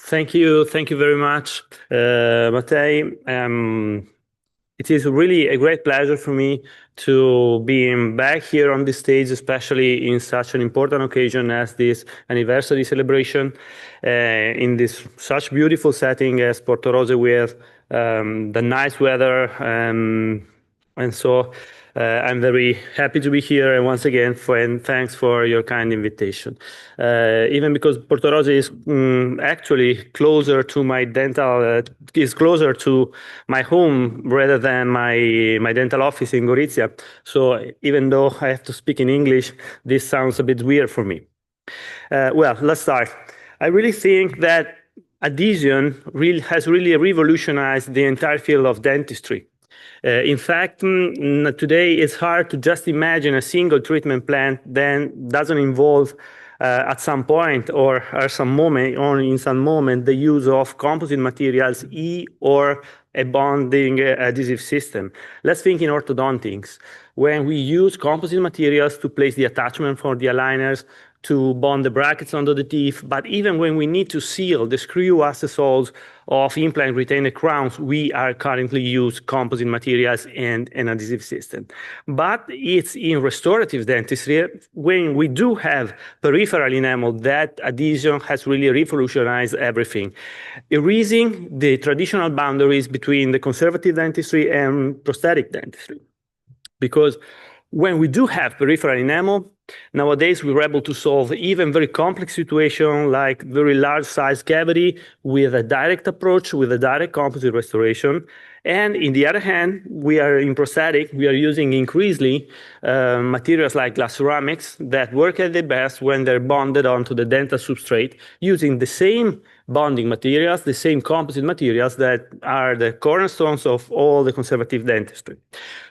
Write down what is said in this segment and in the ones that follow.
Thank you very much, Matej. It is really a great pleasure for me to be back here on this stage, especially in such an important occasion as this anniversary celebration, in this such beautiful setting as Portorož with the nice weather. And so I'm very happy to be here. And once again, and thanks for your kind invitation. Even because Portorož is actually closer to my dental, is closer to my home rather than my dental office in Gorizia. So even though I have to speak in English, this sounds a bit weird for me. Well, let's start. I really think that adhesion has really revolutionized the entire field of dentistry. In fact, today it's hard to just imagine a single treatment plan that doesn't involve at some point or at some moment, or in some moment, the use of composite materials or a bonding adhesive system. Let's think in orthodontics. When we use composite materials to place the attachment for the aligners, to bond the brackets onto the teeth, but even when we need to seal the screw accessories of implant retainer crowns, we are currently use composite materials and an adhesive system. But it's in restorative dentistry, when we do have peripheral enamel, that adhesion has really revolutionized everything, erasing the traditional boundaries between the conservative dentistry and prosthetic dentistry. Because when we do have peripheral enamel, nowadays we're able to solve even very complex situations like very large size cavity with a direct approach, with a direct composite restoration. And in the other hand, we are in prosthetic, we are using increasingly materials like glass ceramics that work at their best when they're bonded onto the dental substrate using the same bonding materials, the same composite materials that are the cornerstones of all the conservative dentistry.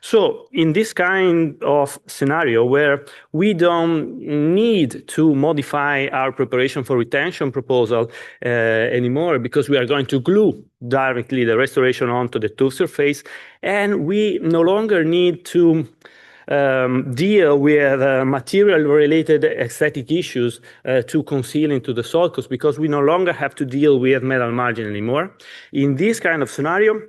So in this kind of scenario where we don't need to modify our preparation for retention proposal anymore because we are going to glue directly the restoration onto the tooth surface, and we no longer need to deal with material-related aesthetic issues to conceal into the sulcus because we no longer have to deal with metal margin anymore. In this kind of scenario,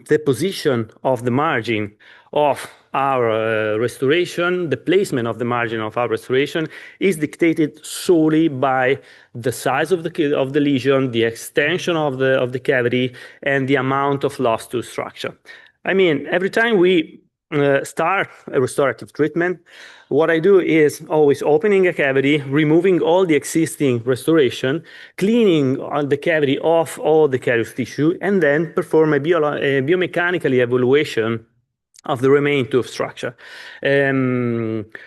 the position of the margin of our restoration, the placement of the margin of our restoration is dictated solely by the size of the lesion, the extension of the cavity, and the amount of loss to structure. I mean, every time we start a restorative treatment, what I do is always opening a cavity, removing all the existing restoration, cleaning the cavity off all the carious tissue, and then perform a biomechanical evaluation of the remaining tooth structure,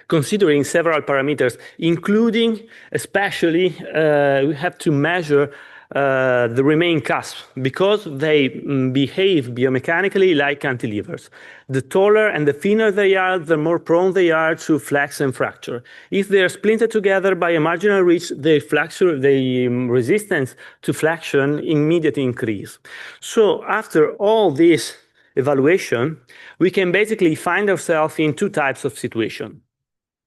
considering several parameters, including especially we have to measure the remaining cusps because they behave biomechanically like cantilevers. The taller and the thinner they are, the more prone they are to flex and fracture. If they are splintered together by a marginal ridge, the resistance to flexion immediately increase. So after all this evaluation, we can basically find ourselves in two types of situation.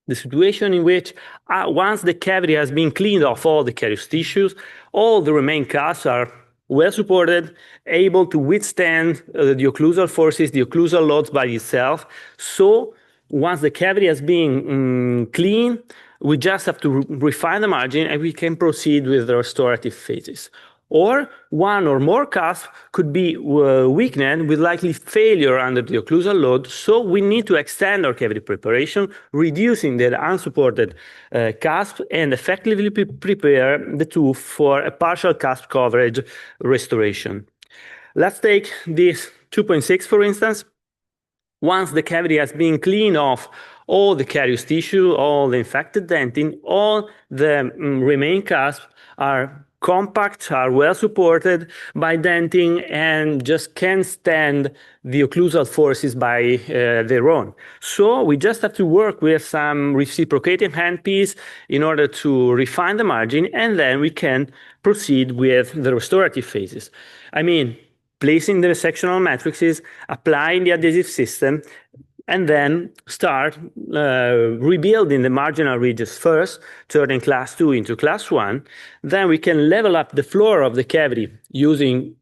The situation in which once the cavity has been cleaned off all the carious tissues, all the remaining cusps are well supported, able to withstand the occlusal forces, the occlusal loads by itself. So once the cavity has been cleaned, we just have to refine the margin and we can proceed with the restorative phases. Or one or more cusps could be weakened with likely failure under the occlusal load, so we need to extend our cavity preparation, reducing the unsupported cusp and effectively prepare the tooth for a partial cusp coverage restoration. Let's take this 2.6 for instance. Once the cavity has been cleaned off all the carious tissue, all the infected dentin, all the remaining cusps are compact, are well supported by dentin, and just can't stand the occlusal forces by their own. So we just have to work with some reciprocating handpiece in order to refine the margin, and then we can proceed with the restorative phases. I mean, placing the sectional matrices, applying the adhesive system, and then start rebuilding the marginal ridges first, turning class 2 into class 1. Then we can level up the floor of the cavity using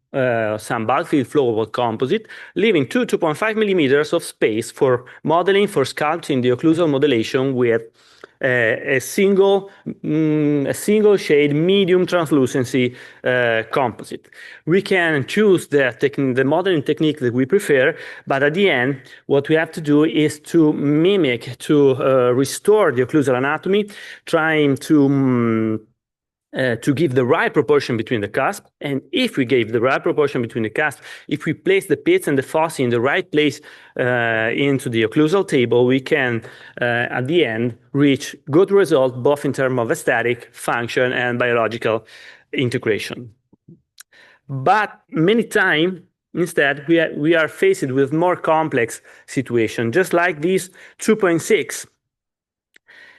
some bulk fill flowable composite, leaving 2.5 millimeters of space for modeling, for sculpting the occlusal modulation with a single shade medium translucency composite. We can choose the modeling technique that we prefer, but at the end, what we have to do is to mimic, to restore the occlusal anatomy, trying to give the right proportion between the cusp. And if we gave the right proportion between the cusp, if we place the pits and the fossae in the right place into the occlusal table, we can, at the end, reach good results, both in terms of aesthetic, function, and biological integration. But many times, instead, we are faced with more complex situation, just like this 2.6.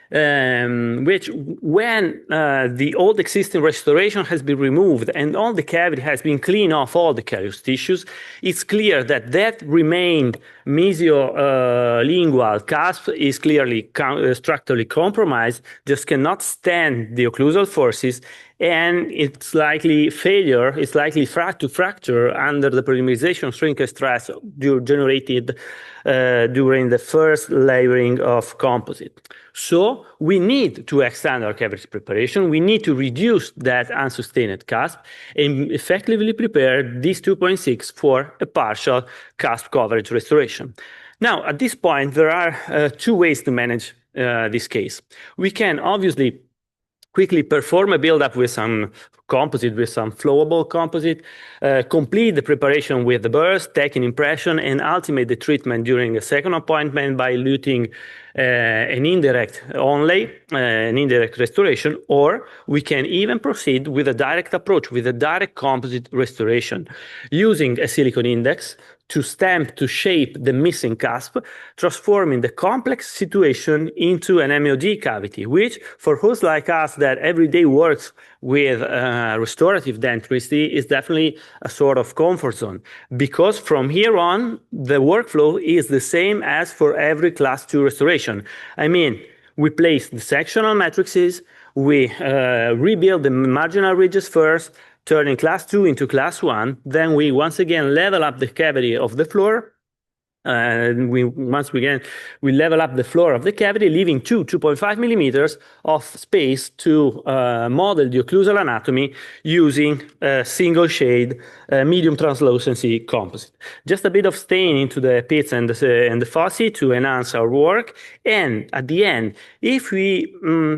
Which when the old existing restoration has been removed and all the cavity has been cleaned off all the callus tissues, it's clear that remained mesiolingual cusp is clearly structurally compromised, just cannot stand the occlusal forces, and it's likely failure, it's likely to fracture under the polymerization shrinkage stress generated during the first layering of composite. So we need to extend our cavity preparation. We need to reduce that unsustained cusp and effectively prepare this 2.6 for a partial cusp coverage restoration. Now, at this point, there are two ways to manage this case. We can obviously quickly perform a build-up with some composite, with some flowable composite, complete the preparation with the burst, take an impression, and ultimate the treatment during a second appointment by eluting an indirect only, an indirect restoration, or we can even proceed with a direct approach, with a direct composite restoration, using a silicone index to stamp, to shape the missing cusp, transforming the complex situation into an MOD cavity, which for those like us that every day works with restorative dentistry is definitely a sort of comfort zone, because from here on, the workflow is the same as for every class 2 restoration. I mean, we place the sectional matrices, we rebuild the marginal ridges first, turning class 2 into class 1. Then we once again level up the cavity of the floor. Once again, we level up the floor of the cavity, leaving 2.5 millimeters of space to model the occlusal anatomy using a single shade medium translucency composite. Just a bit of stain into the pits and the fossae to enhance our work. And at the end, if we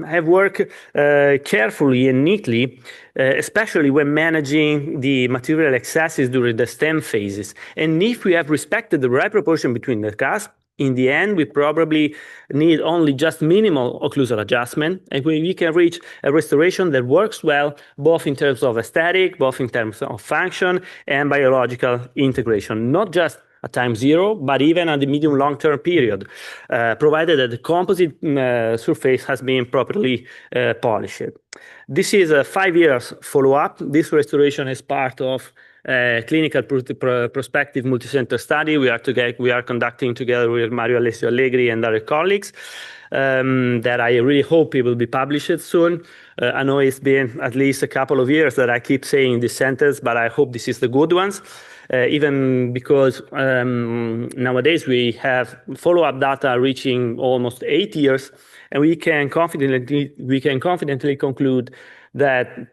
have worked carefully and neatly, especially when managing the material excesses during the stem phases, and if we have respected the right proportion between the cusp, in the end, we probably need only just minimal occlusal adjustment, and we can reach a restoration that works well, both in terms of aesthetic, both in terms of function and biological integration, not just at time zero, but even at the medium long-term period, provided that the composite surface has been properly polished. This is a 5 years follow-up. This restoration is part of a clinical prospective multicenter study we are conducting together with Mario Alessio Allegri and other colleagues, that I really hope it will be published soon. I know it's been at least a couple of years that I keep saying this sentence, but I hope this is the good ones. Even because nowadays we have follow-up data reaching almost 8 years, and we can confidently conclude that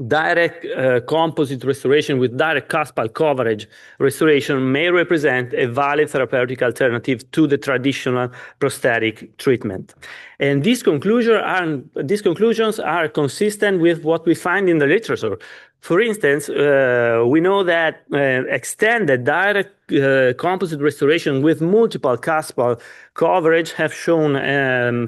direct composite restoration with direct cuspal coverage restoration may represent a valid therapeutic alternative to the traditional prosthetic treatment. And these conclusions are consistent with what we find in the literature. For instance, we know that extended direct composite restoration with multiple cuspal coverage have shown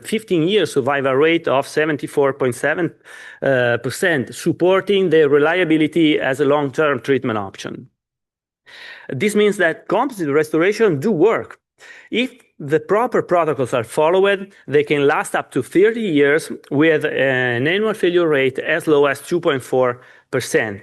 15 year survival rate of 74.7%, supporting their reliability as a long-term treatment option. This means that composite restoration do work. If the proper protocols are followed, they can last up to 30 years with an annual failure rate as low as 2.4%.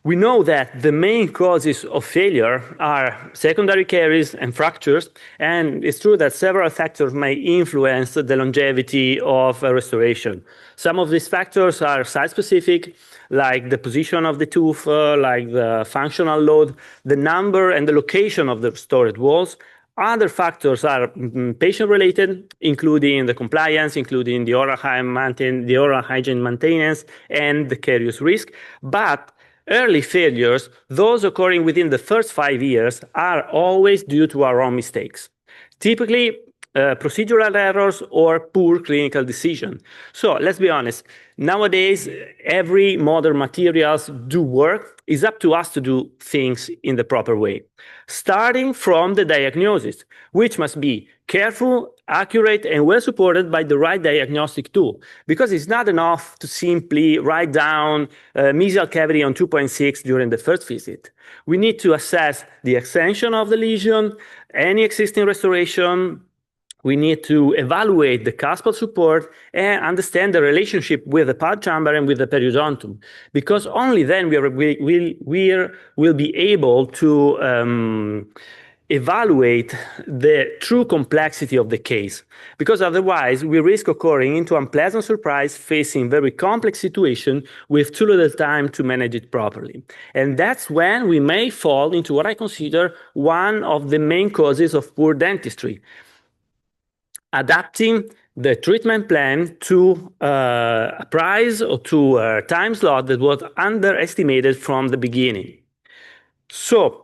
We know that the main causes of failure are secondary caries and fractures, and it's true that several factors may influence the longevity of a restoration. Some of these factors are site-specific, like the position of the tooth, like the functional load, the number and the location of the restored walls. Other factors are patient-related, including the compliance, including the oral hygiene maintenance, and the carious risk. But early failures, those occurring within the first 5 years, are always due to our own mistakes. Typically, procedural errors or poor clinical decision. So let's be honest, nowadays, every modern materials do work. It's up to us to do things in the proper way. Starting from the diagnosis, which must be careful, accurate, and well supported by the right diagnostic tool. Because it's not enough to simply write down mesial cavity on 2.6 during the first visit. We need to assess the extension of the lesion, any existing restoration. We need to evaluate the cuspal support and understand the relationship with the pulp chamber and with the periodontum, because only then we will be able to evaluate the true complexity of the case, because otherwise we risk occurring into unpleasant surprise facing very complex situation with too little time to manage it properly. And that's when we may fall into what I consider one of the main causes of poor dentistry: adapting the treatment plan to a price or to a time slot that was underestimated from the beginning. So,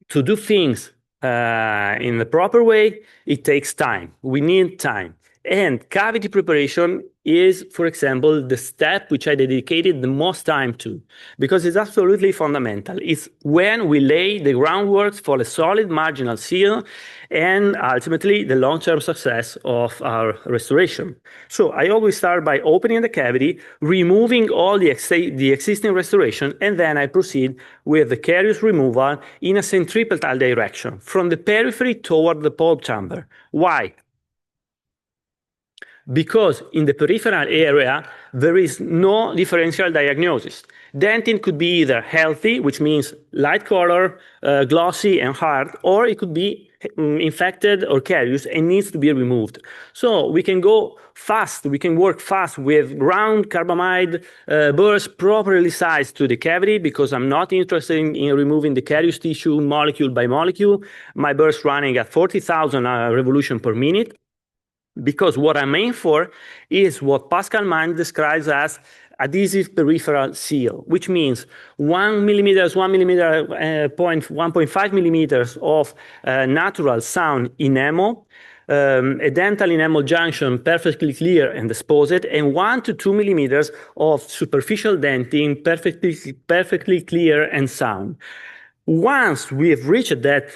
to do things in the proper way, it takes time. We need time. And cavity preparation is, for example, the step which I dedicated the most time to, because it's absolutely fundamental. It's when we lay the groundwork for a solid marginal seal and ultimately the long-term success of our restoration. So I always start by opening the cavity, removing all the existing restoration, and then I proceed with the carious removal in a centripetal direction, from the periphery toward the pulp chamber. Why? Because in the peripheral area, there is no differential diagnosis. Dentin could be either healthy, which means light color, glossy and hard, or it could be infected or carious and needs to be removed. So we can go fast, we can work fast with round carbamide burrs properly sized to the cavity, because I'm not interested in removing the carious tissue molecule by molecule. My burrs running at 40,000 revolutions per minute. Because what I'm aiming for is what Pascal Mann describes as adhesive peripheral seal, which means 1 millimeter, 1.5 millimeters of natural sound enamel, a dental enamel junction perfectly clear and exposed, and 1 to 2 millimeters of superficial dentin perfectly clear and sound. Once we've reached that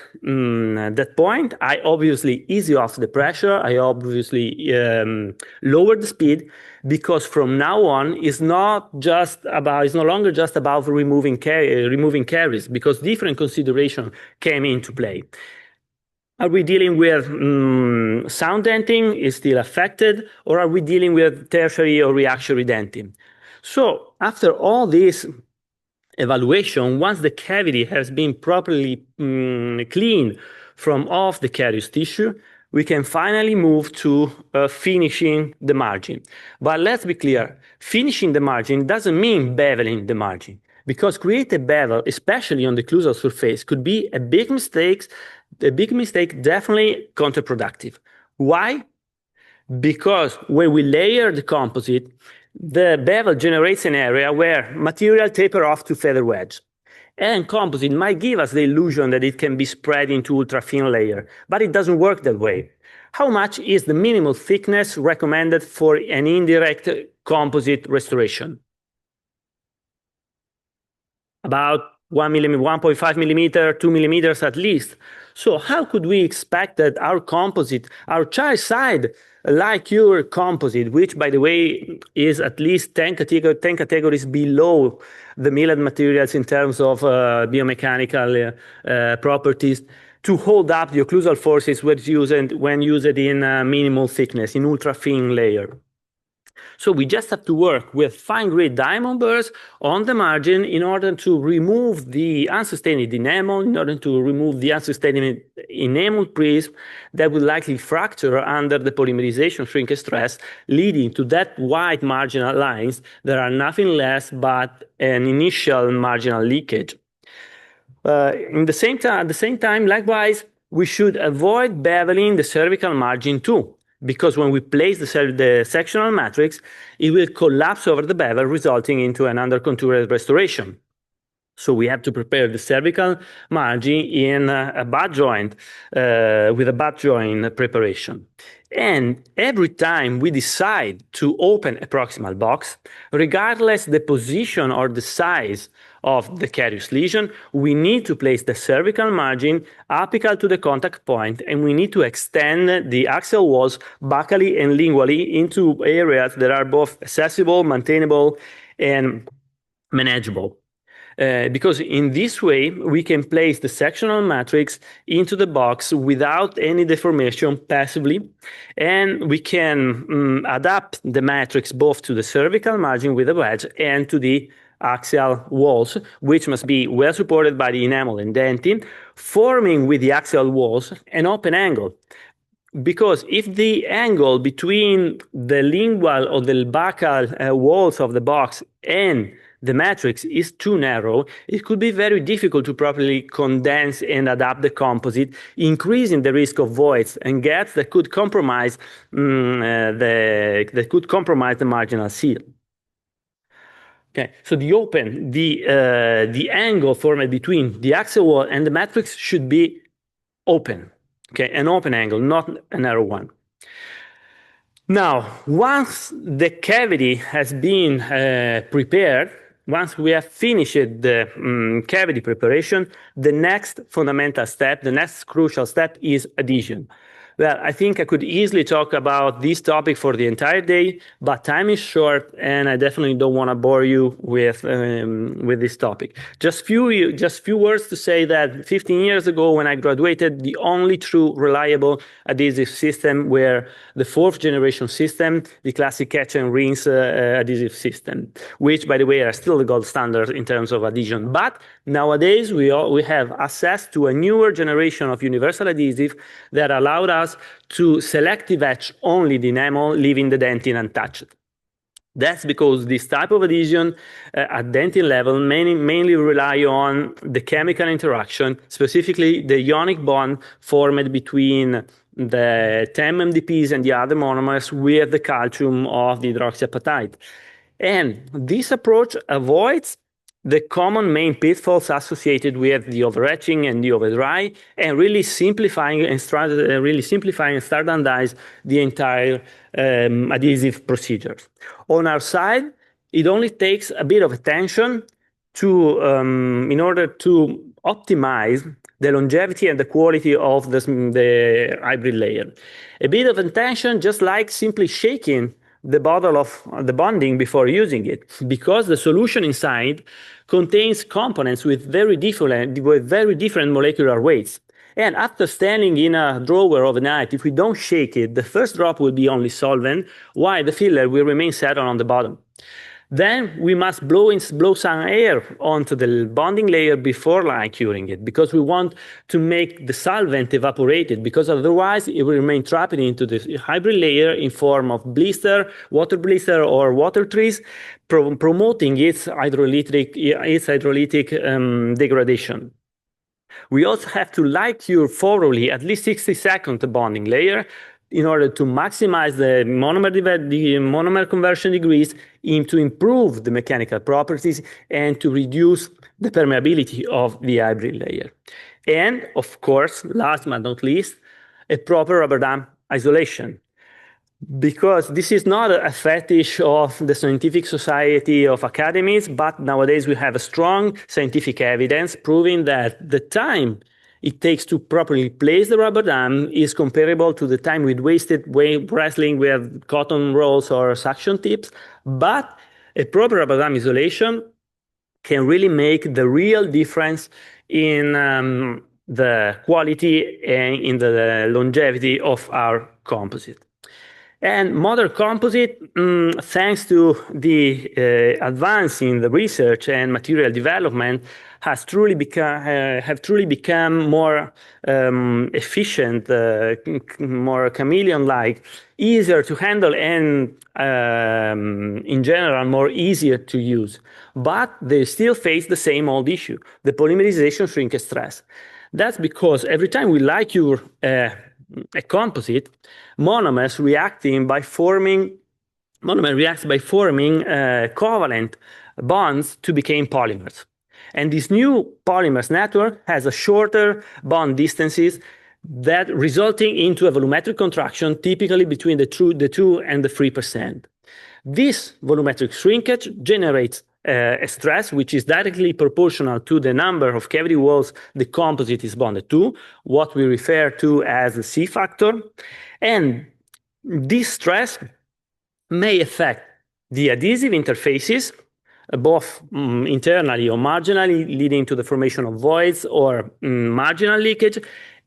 point, I obviously ease off the pressure. I obviously lower the speed, because from now on it's no longer just about removing caries, because different consideration came into play. Are we dealing with sound dentin is still affected, or are we dealing with tertiary or reactionary dentin? So after all this evaluation, once the cavity has been properly cleaned from off the carious tissue, we can finally move to finishing the margin. But let's be clear, finishing the margin doesn't mean beveling the margin, because create a bevel, especially on the occlusal surface, could be a big mistake, definitely counterproductive. Why? Because when we layer the composite, the bevel generates an area where material taper off to feather wedge. And composite might give us the illusion that it can be spread into ultra-thin layer, but it doesn't work that way. How much is the minimal thickness recommended for an indirect composite restoration? About 1.5 millimeter, 2 millimeters at least. So how could we expect that our composite, our child side like your composite, which by the way is at least 10 categories below the milled materials in terms of biomechanical properties, to hold up the occlusal forces when used in minimal thickness, in ultra-thin layer? So we just have to work with fine grit diamond burrs on the margin in order to remove the unsustained enamel, in order to remove the unsustained enamel prism that will likely fracture under the polymerization shrinkage stress, leading to that white marginal lines that are nothing less but an initial marginal leakage. At the same time, likewise, we should avoid beveling the cervical margin too, because when we place the sectional matrix, it will collapse over the bevel, resulting into an undercontoured restoration. So we have to prepare the cervical margin in a butt joint, with a butt joint preparation. And every time we decide to open a proximal box, regardless the position or the size of the carious lesion, we need to place the cervical margin apical to the contact point, and we need to extend the axial walls buccally and lingually into areas that are both accessible, maintainable, and manageable. Because in this way, we can place the sectional matrix into the box without any deformation passively, and we can adapt the matrix both to the cervical margin with a wedge and to the axial walls, which must be well supported by the enamel and dentin, forming with the axial walls an open angle. Because if the angle between the lingual or the buccal walls of the box and the matrix is too narrow, it could be very difficult to properly condense and adapt the composite, increasing the risk of voids and gaps that could compromise the marginal seal. Okay, so the angle formed between the axial wall and the matrix should be open. Okay, an open angle, not a narrow one. Now, once the cavity has been prepared, once we have finished the cavity preparation, the next fundamental step, the next crucial step is adhesion. Well, I think I could easily talk about this topic for the entire day, but time is short, and I definitely don't want to bore you with this topic. Just few words to say that 15 years ago, when I graduated, the only true reliable adhesive system were the 4th generation system, the classic catch and rinse adhesive system, which, by the way, are still the gold standard in terms of adhesion. But nowadays, we have access to a newer generation of universal adhesive that allowed us to selective etch only the enamel, leaving the dentin untouched. That's because this type of adhesion at dentin level mainly rely on the chemical interaction, specifically the ionic bond formed between the 10 MDPs and the other monomers with the calcium of the hydroxyapatite. And this approach avoids the common main pitfalls associated with the overetching and the overdry, and really simplifying and standardize the entire adhesive procedure. On our side, it only takes a bit of attention to in order to optimize the longevity and the quality of the hybrid layer. A bit of attention, just like simply shaking the bottle of the bonding before using it, because the solution inside contains components with very different molecular weights. And after standing in a drawer overnight, if we don't shake it, the first drop will be only solvent, while the filler will remain settled on the bottom. Then we must blow some air onto the bonding layer before curing it, because we want to make the solvent evaporated, because otherwise it will remain trapped into the hybrid layer in form of blister, water blister, or water trees, promoting its hydrolytic degradation. We also have to light cure thoroughly at least 60 seconds the bonding layer, in order to maximize the monomer conversion degrees, to improve the mechanical properties, and to reduce the permeability of the hybrid layer. And of course, last but not least, a proper rubber dam isolation. Because this is not a fetish of the scientific society of academies, but nowadays we have a strong scientific evidence proving that the time it takes to properly place the rubber dam is comparable to the time we'd wasted wrestling with cotton rolls or suction tips. But a proper rubber dam isolation can really make the real difference in the quality and in the longevity of our composite. And modern composite, thanks to the advance in the research and material development, have truly become more efficient, more chameleon-like, easier to handle, and in general more easier to use. But they still face the same old issue, the polymerization shrinkage stress. That's because every time we liqueur a composite, monomers reacts by forming covalent bonds to become polymers. And this new polymers network has a shorter bond distances that resulting into a volumetric contraction typically between the 2 and the 3%. This volumetric shrinkage generates a stress which is directly proportional to the number of cavity walls the composite is bonded to, what we refer to as the C factor. And this stress may affect the adhesive interfaces, both internally or marginally, leading to the formation of voids or marginal leakage,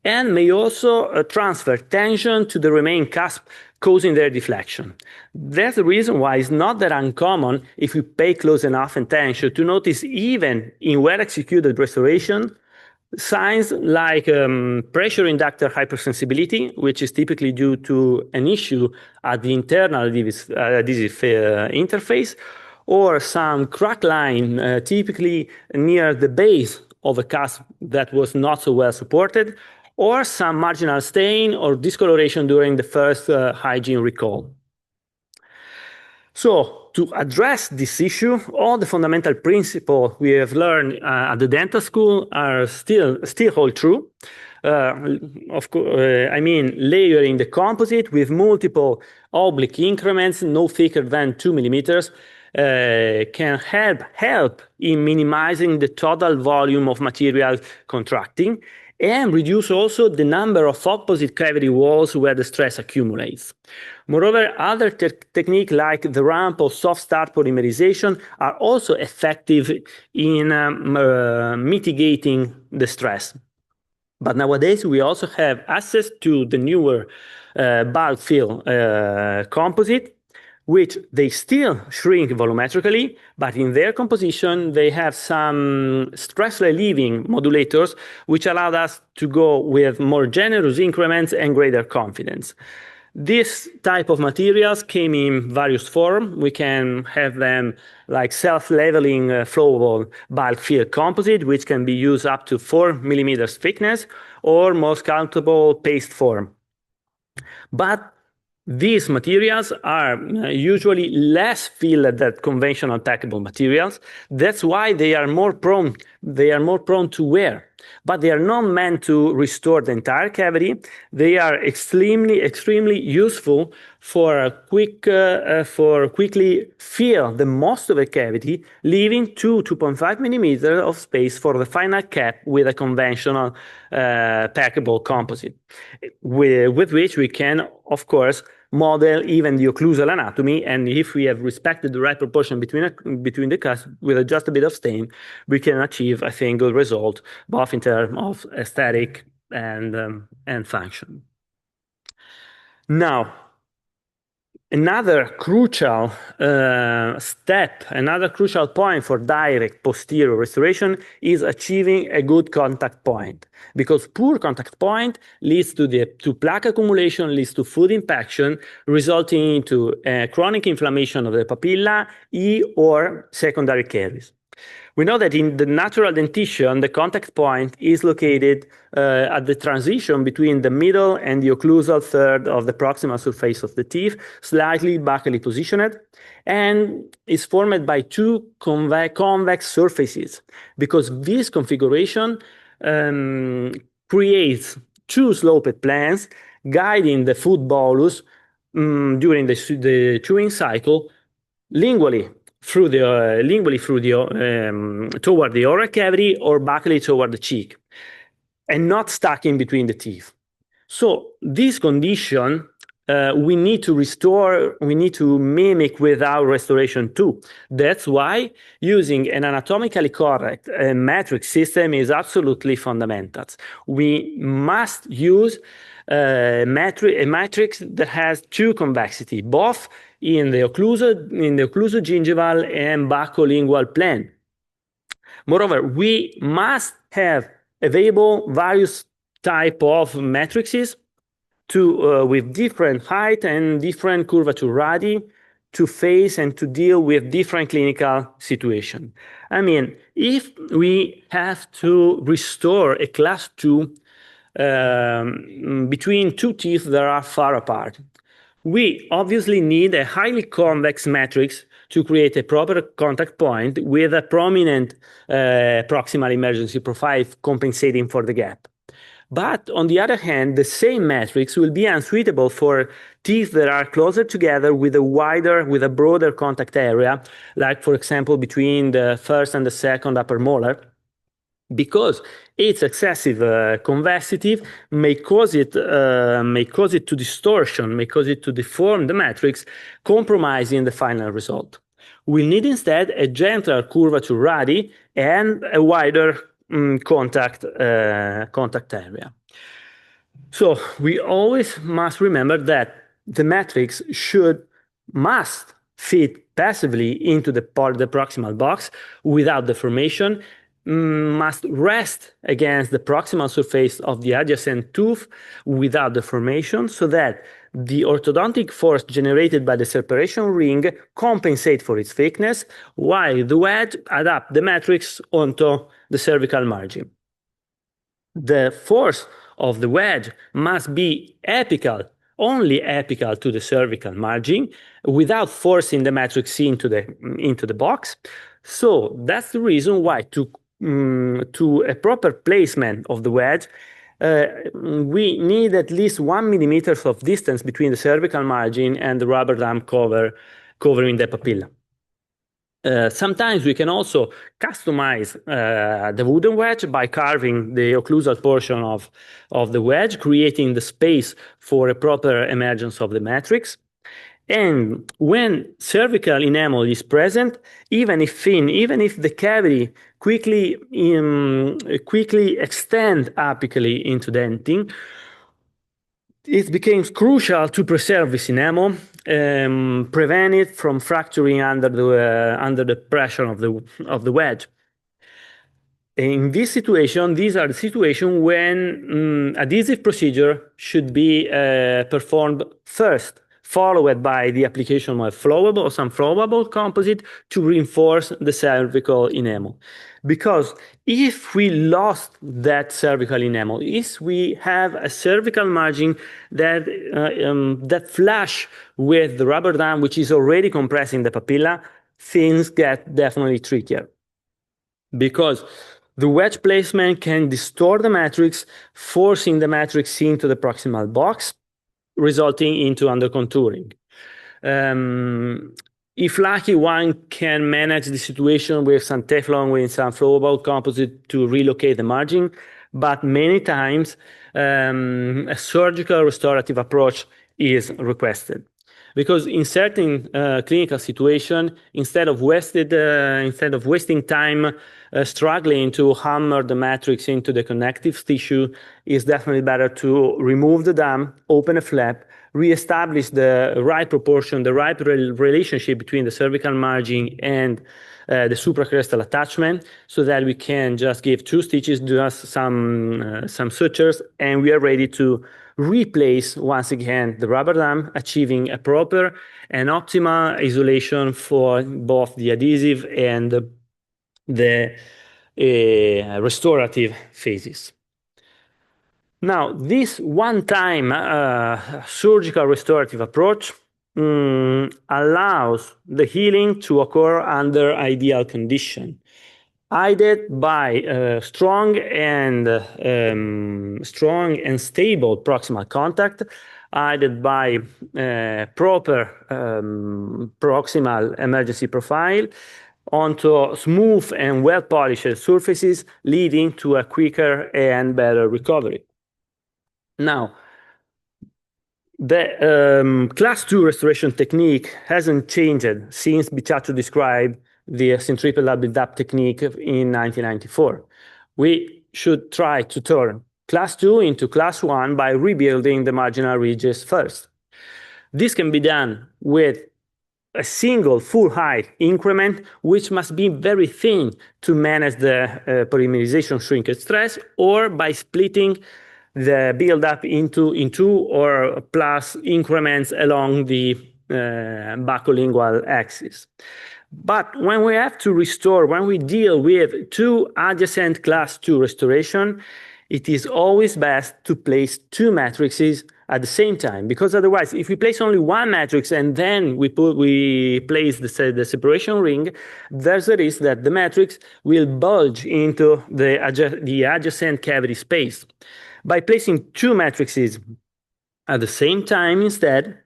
and may also transfer tension to the remaining cusp, causing their deflection. That's the reason why it's not that uncommon, if you pay close enough attention, to notice even in well-executed restoration, signs like pressure inductor hypersensibility, which is typically due to an issue at the internal adhesive interface, or some crack line, typically near the base of a cusp that was not so well supported, or some marginal stain or discoloration during the first hygiene recall. So, to address this issue, all the fundamental principles we have learned at the dental school are still hold true. I mean, layering the composite with multiple oblique increments, no thicker than 2 millimeters, can help in minimizing the total volume of material contracting and reduce also the number of opposite cavity walls where the stress accumulates. Moreover, other techniques like the ramp or soft start polymerization are also effective in mitigating the stress. But nowadays, we also have access to the newer bulk fill composite, which they still shrink volumetrically, but in their composition, they have some stress relieving modulators, which allowed us to go with more generous increments and greater confidence. This type of materials came in various forms. We can have them like self-leveling flowable bulk fill composite, which can be used up to 4 millimeters thickness, or more sculptable paste form. But these materials are usually less filled than conventional tackable materials. That's why they are more prone to wear. But they are not meant to restore the entire cavity. They are extremely useful for quickly fill the most of the cavity, leaving 2.5 millimeters of space for the final cap with a conventional packable composite, with which we can, of course, model even the occlusal anatomy. And if we have respected the right proportion between the cusps with just a bit of stain, we can achieve, I think, good result, both in terms of aesthetic and function. Now, another crucial step, another crucial point for direct posterior restoration is achieving a good contact point, because poor contact point leads to plaque accumulation, leads to food impaction, resulting into chronic inflammation of the papilla or secondary caries. We know that in the natural dentition, the contact point is located at the transition between the middle and the occlusal third of the proximal surface of the teeth, slightly buccally positioned, and is formed by two convex surfaces, because this configuration creates two sloped planes guiding the food bolus during the chewing cycle lingually toward the oral cavity or buccally toward the cheek, and not stuck in between the teeth. So this condition we need to restore, we need to mimic without restoration too. That's why using an anatomically correct metric system is absolutely fundamental. We must use a matrix that has two convexity, both in the occlusogingival and buccolingual plane. Moreover, we must have available various type of matrices with different height and different curvature radii to face and to deal with different clinical situation. I mean, if we have to restore a class 2 between two teeth that are far apart, we obviously need a highly convex matrix to create a proper contact point with a prominent proximal emergency profile compensating for the gap. But on the other hand, the same matrix will be unsuitable for teeth that are closer together with a broader contact area, like for example, between the first and the second upper molar, because its excessive convexity may cause it to distortion, may cause it to deform the matrix, compromising the final result. We need instead a gentler curvature radii and a wider contact area. So we always must remember that the matrix must fit passively into the proximal box without deformation, must rest against the proximal surface of the adjacent tooth without deformation, so that the orthodontic force generated by the separation ring compensate for its thickness, while the wedge adapt the matrix onto the cervical margin. The force of the wedge must be only apical to the cervical margin, without forcing the matrix into the box. So that's the reason why to a proper placement of the wedge, we need at least 1 millimeter of distance between the cervical margin and the rubber dam covering the papilla. Sometimes we can also customize the wooden wedge by carving the occlusal portion of the wedge, creating the space for a proper emergence of the matrix. And when cervical enamel is present, even if thin, even if the cavity quickly extend apically into dentin, it becomes crucial to preserve this enamel, prevent it from fracturing under the pressure of the wedge. In this situation, these are the situations when adhesive procedure should be performed first, followed by the application of some flowable composite to reinforce the cervical enamel. Because if we lost that cervical enamel, if we have a cervical margin that flush with the rubber dam, which is already compressing the papilla, things get definitely trickier. Because the wedge placement can distort the matrix, forcing the matrix into the proximal box, resulting into undercontouring. If lucky, one can manage the situation with some Teflon, with some flowable composite to relocate the margin, but many times a surgical restorative approach is requested. Because in certain clinical situation, instead of wasting time struggling to hammer the matrix into the connective tissue, it's definitely better to remove the dam, open a flap, reestablish the right proportion, the right relationship between the cervical margin and the supracrestal attachment, so that we can just give 2 stitches, do some sutures, and we are ready to replace once again the rubber dam, achieving a proper and optimal isolation for both the adhesive and the restorative phases. Now, this one-time surgical restorative approach allows the healing to occur under ideal condition, aided by strong and stable proximal contact, aided by proper proximal emergency profile onto smooth and well-polished surfaces, leading to a quicker and better recovery. Now, The class 2 restoration technique hasn't changed since Bicciaccio described the centripetal build-up technique in 1994. We should try to turn class 2 into class 1 by rebuilding the marginal ridges first. This can be done with a single full height increment, which must be very thin to manage the polymerization shrinkage stress, or by splitting the build-up into two or plus increments along the buccolingual axis. But when we have to restore, when we deal with two adjacent class 2 restoration, it is always best to place two matrices at the same time, because otherwise, if we place only one matrix and then we place the separation ring, there's a risk that the matrix will bulge into the adjacent cavity space. By placing two matrices at the same time instead,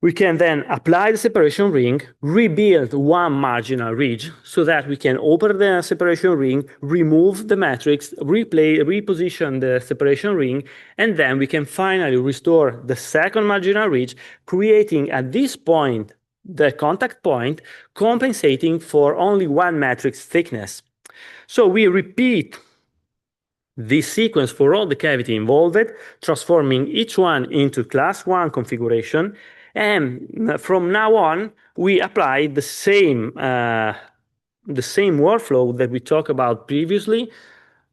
we can then apply the separation ring, rebuild one marginal ridge so that we can open the separation ring, remove the matrix, reposition the separation ring, and then we can finally restore the second marginal ridge, creating at this point the contact point, compensating for only one matrix thickness. So we repeat this sequence for all the cavity involved, transforming each one into class 1 configuration. And from now on, we apply the same workflow that we talked about previously.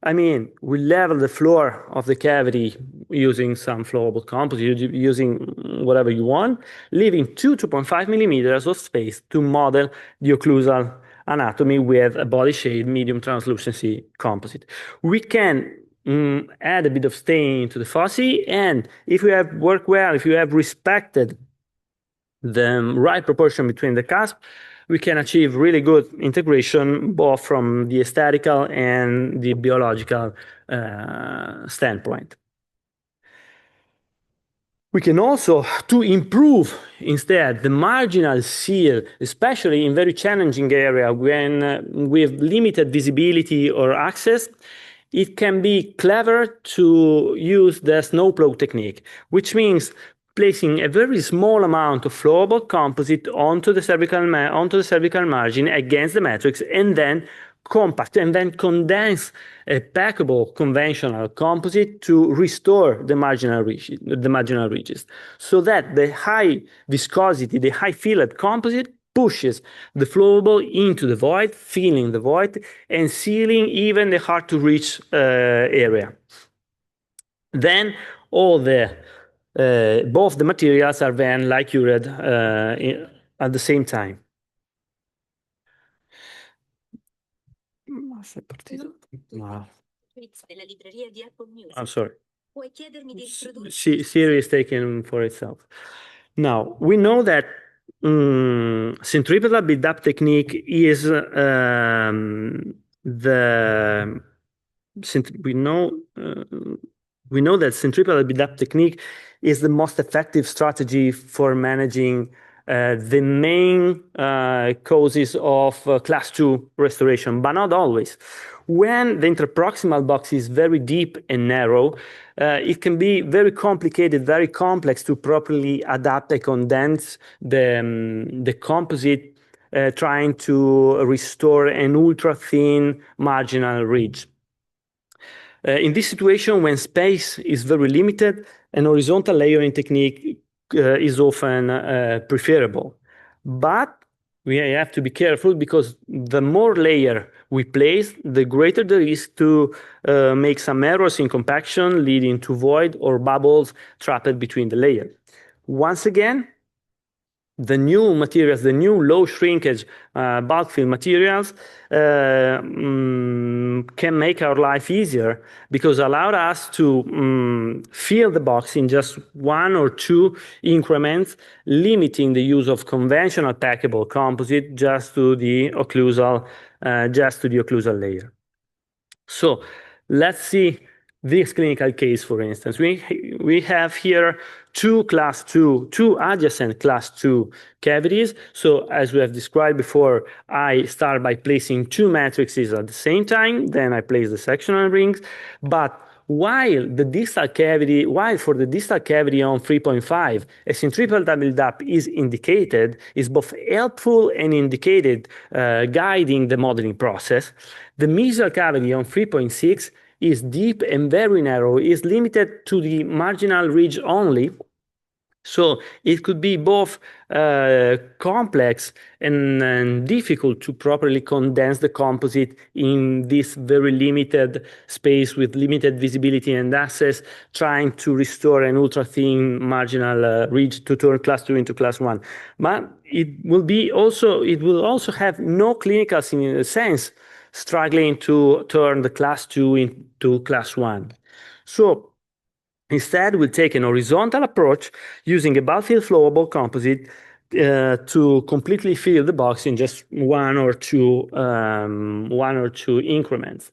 I mean, we level the floor of the cavity using some flowable composite, using whatever you want, leaving 2.5 millimeters of space to model the occlusal anatomy with a body shade medium translucency composite. We can add a bit of stain to the foci, and if we have worked well, if you have respected the right proportion between the cusp, we can achieve really good integration both from the aesthetical and the biological standpoint. We can also, to improve instead the marginal seal, especially in very challenging area when we have limited visibility or access, it can be clever to use the snowplow technique, which means placing a very small amount of flowable composite onto the cervical margin against the matrix, and then compact and then condense a packable conventional composite to restore the marginal ridges, so that the high viscosity, the high fillet composite pushes the flowable into the void, filling the void and sealing even the hard to reach area. Then all the both the materials are then liqueured at the same time. Wow. I'm sorry. Siri is taken for itself. Now, we know that centripetal build-up technique is we know that centripetal build-up technique is the most effective strategy for managing the main causes of class 2 restoration, but not always. When the interproximal box is very deep and narrow, it can be very complicated, very complex to properly adapt and condense the composite, trying to restore an ultra-thin marginal ridge. In this situation, when space is very limited, an horizontal layering technique is often preferable. But we have to be careful, because the more layer we place, the greater the risk to make some errors in compaction, leading to void or bubbles trapped between the layers. Once again, the new materials, the new low shrinkage bulk fill materials can make our life easier, because allow us to fill the box in just 1 or 2 increments, limiting the use of conventional packable composite just to the occlusal layer. So let's see this clinical case, for instance. We have here two adjacent class 2 cavities. So as we have described before, I start by placing two matrices at the same time, then I place the sectional rings. But while for the distal cavity on 3.5, a centripetal buildup is indicated, is both helpful and indicated, guiding the modeling process. The mesial cavity on 3.6 is deep and very narrow, is limited to the marginal ridge only. So it could be both complex and difficult to properly condense the composite in this very limited space with limited visibility and access, trying to restore an ultra-thin marginal ridge to turn class 2 into class 1. But it will also have no clinical sense struggling to turn the class 2 into class 1. So instead, we'll take an horizontal approach using a bulk-filled flowable composite to completely fill the box in just one or two increments.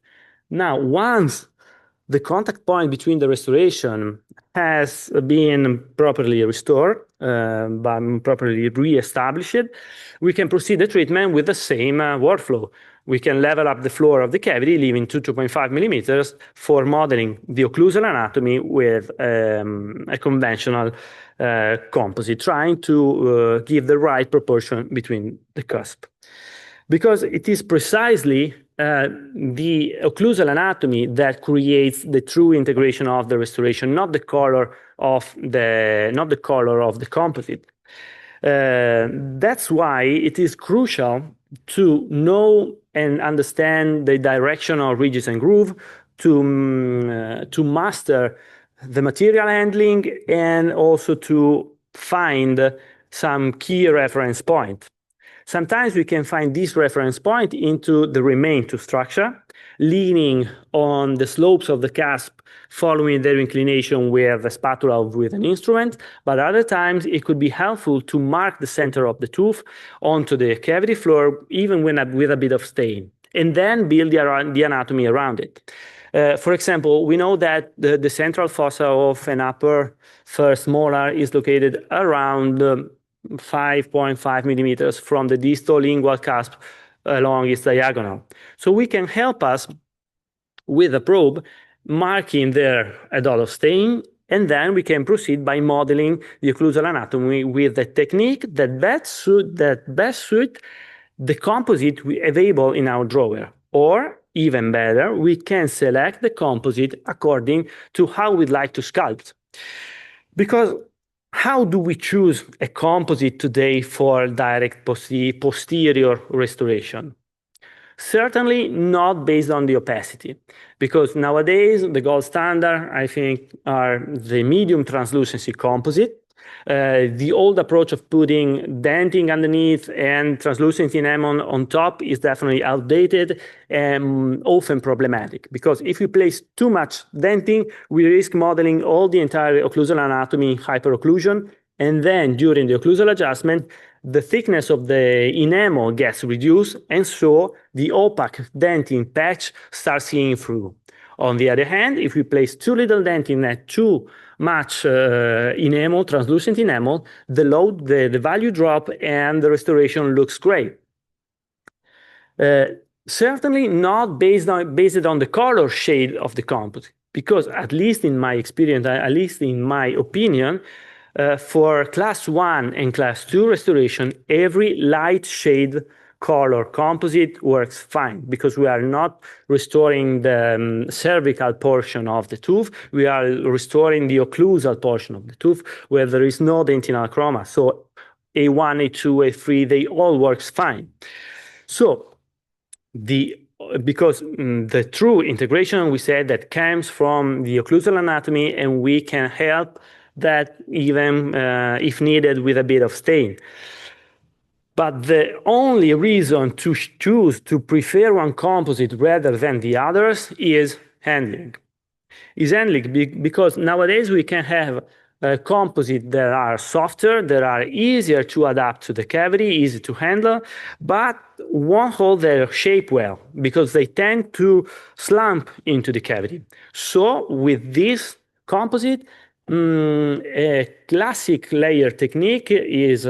Now, once the contact point between the restoration has been properly restored, properly re-established, we can proceed the treatment with the same workflow. We can level up the floor of the cavity, leaving 2.5 millimeters for modeling the occlusal anatomy with a conventional composite, trying to give the right proportion between the cusp. Because it is precisely the occlusal anatomy that creates the true integration of the restoration, not the color of the composite. That's why it is crucial to know and understand the direction of ridges and groove, to master the material handling, and also to find some key reference point. Sometimes we can find this reference point into the remain to structure, leaning on the slopes of the cusp, following their inclination with a spatula or with an instrument. But other times it could be helpful to mark the center of the tooth onto the cavity floor, even with a bit of stain, and then build the anatomy around it. For example, we know that the central fossa of an upper first molar is located around 5.5 millimeters from the distal lingual cusp along its diagonal. So we can help us with a probe marking there a dot of stain, and then we can proceed by modeling the occlusal anatomy with the technique that best suit the composite available in our drawer. Or even better, we can select the composite according to how we'd like to sculpt. Because how do we choose a composite today for direct posterior restoration? Certainly not based on the opacity, because nowadays the gold standard, I think, are the medium translucency composite. The old approach of putting denting underneath and translucent enamel on top is definitely outdated and often problematic, because if we place too much denting, we risk modeling all the entire occlusal anatomy in hyperocclusion, and then during the occlusal adjustment, the thickness of the enamel gets reduced, and so the opaque denting patch starts seeing through. On the other hand, if we place too little denting and too much enamel, translucent enamel, the value drop and the restoration looks great. Certainly not based on the color shade of the composite, because at least in my experience, at least in my opinion, for class 1 and class 2 restoration, every light shade color composite works fine, because we are not restoring the cervical portion of the tooth. We are restoring the occlusal portion of the tooth where there is no dentinal chroma. So A1, A2, A3, they all works fine. So because the true integration, we said, that comes from the occlusal anatomy, and we can help that even if needed with a bit of stain. But the only reason to choose to prefer one composite rather than the others is handling. Because nowadays we can have composites that are softer, that are easier to adapt to the cavity, easy to handle, but won't hold their shape well, because they tend to slump into the cavity. So with this composite, a classic layer technique is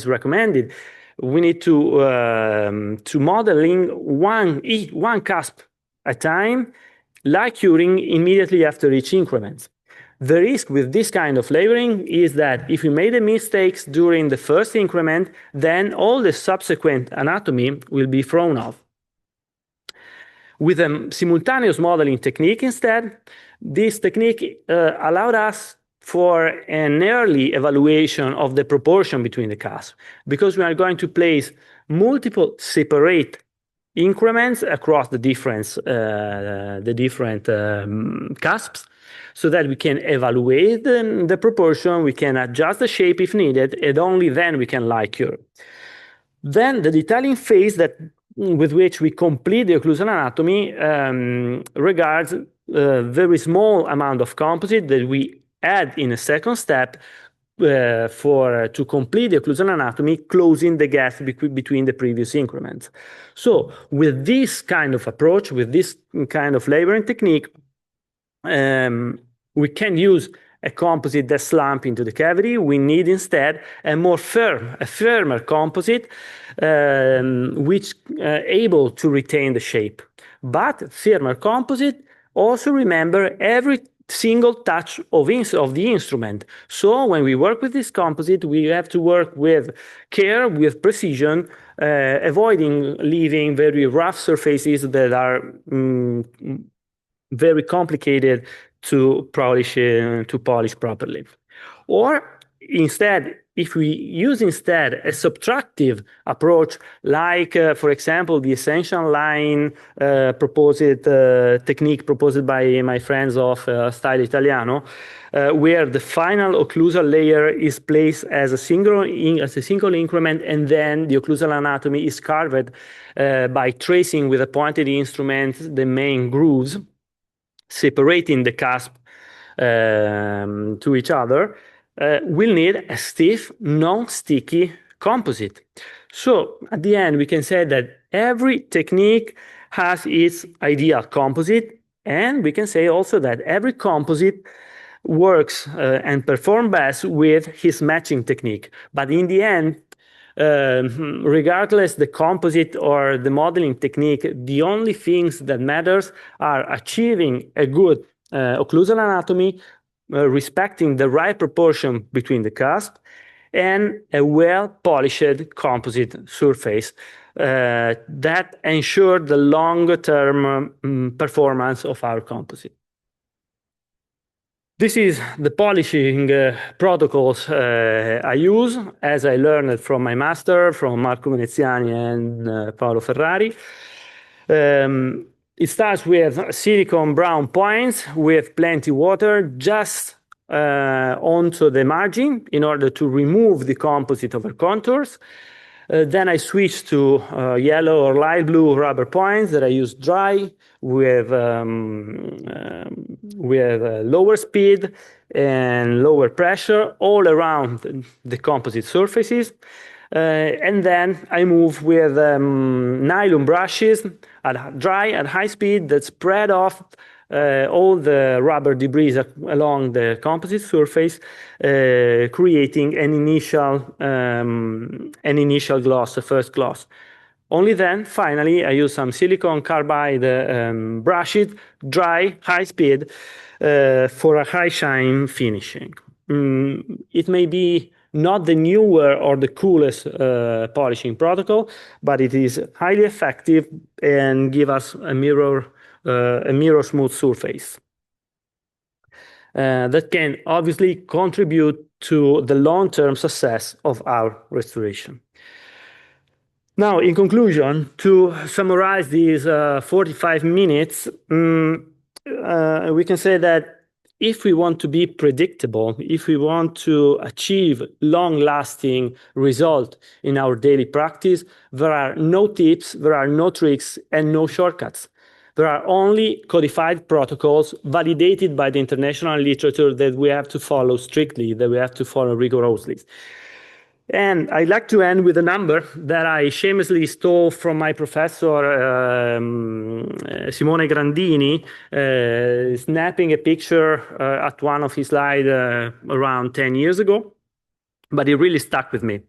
recommended. We need to modeling one cusp at a time, like curing immediately after each increment. The risk with this kind of layering is that if we made mistakes during the first increment, then all the subsequent anatomy will be thrown off. With a simultaneous modeling technique instead, this technique allowed us for an early evaluation of the proportion between the cusps, because we are going to place multiple separate increments across the different cusps, so that we can evaluate the proportion, we can adjust the shape if needed, and only then we can lie cure. Then the detailing phase with which we complete the occlusal anatomy regards a very small amount of composite that we add in a second step to complete the occlusal anatomy, closing the gap between the previous increments. So with this kind of approach, with this kind of layering technique, we can use a composite that slumps into the cavity. We need instead a firmer composite, which able to retain the shape. But firmer composite also remember every single touch of the instrument. So when we work with this composite, we have to work with care, with precision, avoiding leaving very rough surfaces that are very complicated to polish properly. Or instead, if we use instead a subtractive approach, like, for example, the essential line technique proposed by my friends of Style Italiano, where the final occlusal layer is placed as a single increment, and then the occlusal anatomy is carved by tracing with a pointed instrument the main grooves, separating the cusp to each other, we'll need a stiff, non-sticky composite. So at the end, we can say that every technique has its ideal composite, and we can say also that every composite works and performs best with his matching technique. But in the end, regardless the composite or the modeling technique, the only things that matters are achieving a good occlusal anatomy, respecting the right proportion between the cusp, and a well-polished composite surface that ensure the long-term performance of our composite. This is the polishing protocols I use, as I learned from my master, from Marco Veneziani and Paolo Ferrari. It starts with silicone brown points with plenty water just onto the margin in order to remove the composite over contours. Then I switch to yellow or light blue rubber points that I use dry with lower speed and lower pressure all around the composite surfaces. And then I move with nylon brushes dry at high speed that spread off all the rubber debris along the composite surface, creating an initial gloss, a first gloss. Only then, finally, I use some silicone carbide brushes, dry, high speed, for a high shine finishing. It may be not the newer or the coolest polishing protocol, but it is highly effective and give us a mirror smooth surface that can obviously contribute to the long-term success of our restoration. Now, in conclusion, to summarize these 45 minutes, we can say that if we want to be predictable, if we want to achieve long-lasting result in our daily practice, there are no tips, there are no tricks, and no shortcuts. There are only codified protocols validated by the international literature that we have to follow strictly, that we have to follow rigorously. And I'd like to end with a number that I shamelessly stole from my professor, Simone Grandini, snapping a picture at one of his slides around 10 years ago, but it really stuck with me.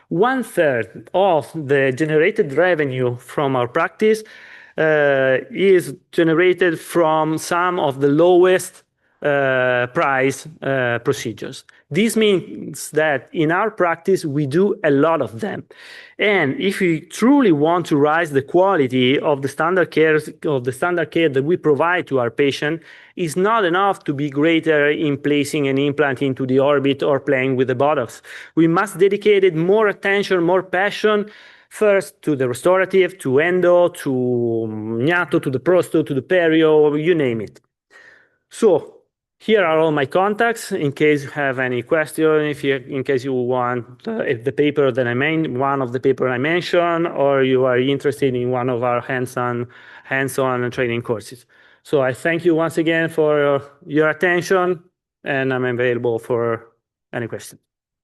1/3 of the generated revenue from our practice is generated from some of the lowest price procedures. This means that in our practice, we do a lot of them. And if we truly want to raise the quality of the standard care that we provide to our patient, it's not enough to be greater in placing an implant into the orbit or playing with the buttocks. We must dedicate more attention, more passion, first to the restorative, to endo, to gnato, to the prosto, to the perio, you name it. So here are all my contacts in case you have any question, in case you want if the paper that one of the paper I mentioned, or you are interested in one of our hands-on training courses. So I thank you once again for your attention, and I'm available for any questions.